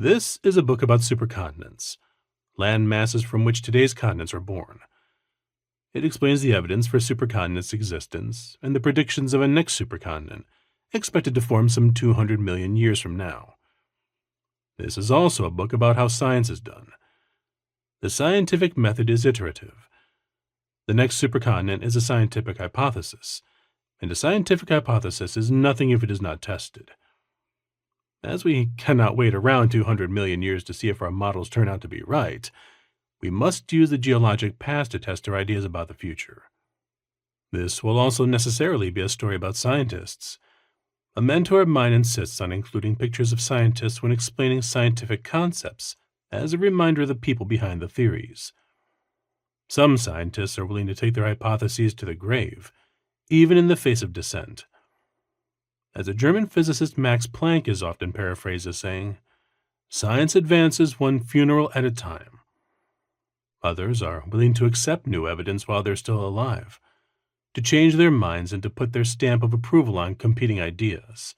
This is a book about supercontinents, land masses from which today's continents are born. It explains the evidence for supercontinents' existence and the predictions of a next supercontinent, expected to form some 200 million years from now. This is also a book about how science is done. The scientific method is iterative. The next supercontinent is a scientific hypothesis, and a scientific hypothesis is nothing if it is not tested. As we cannot wait around 200 million years to see if our models turn out to be right, we must use the geologic past to test our ideas about the future. This will also necessarily be a story about scientists. A mentor of mine insists on including pictures of scientists when explaining scientific concepts as a reminder of the people behind the theories. Some scientists are willing to take their hypotheses to the grave, even in the face of dissent. As a German physicist Max Planck is often paraphrased as saying, "Science advances one funeral at a time." Others are willing to accept new evidence while they're still alive, to change their minds and to put their stamp of approval on competing ideas.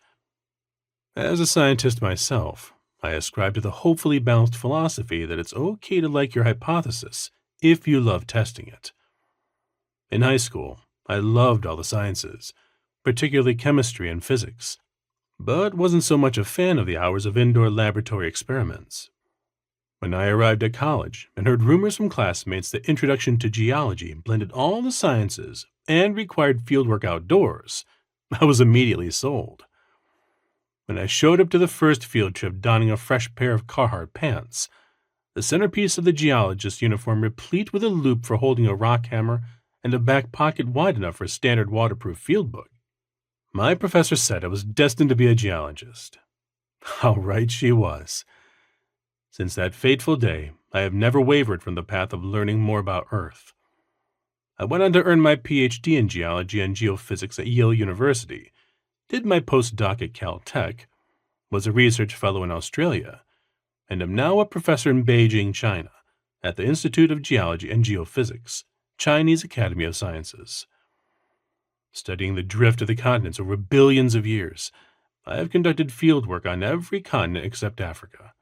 As a scientist myself, I ascribe to the hopefully balanced philosophy that it's okay to like your hypothesis if you love testing it. In high school, I loved all the sciences, particularly chemistry and physics, but wasn't so much a fan of the hours of indoor laboratory experiments. When I arrived at college and heard rumors from classmates that Introduction to Geology blended all the sciences and required fieldwork outdoors, I was immediately sold. When I showed up to the first field trip donning a fresh pair of Carhartt pants, the centerpiece of the geologist's uniform replete with a loop for holding a rock hammer and a back pocket wide enough for a standard waterproof fieldbook, my professor said I was destined to be a geologist. How right she was. Since that fateful day, I have never wavered from the path of learning more about Earth. I went on to earn my PhD in geology and geophysics at Yale University, did my postdoc at Caltech, was a research fellow in Australia, and am now a professor in Beijing, China, at the Institute of Geology and Geophysics, Chinese Academy of Sciences. Studying the drift of the continents over billions of years, I have conducted fieldwork on every continent except Africa.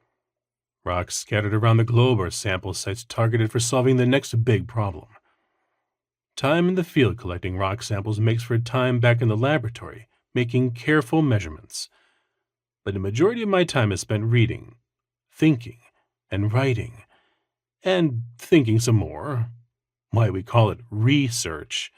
Rocks scattered around the globe are sample sites targeted for solving the next big problem. Time in the field collecting rock samples makes for time back in the laboratory, making careful measurements. But the majority of my time is spent reading, thinking, and writing, and thinking some more. Why we call it research.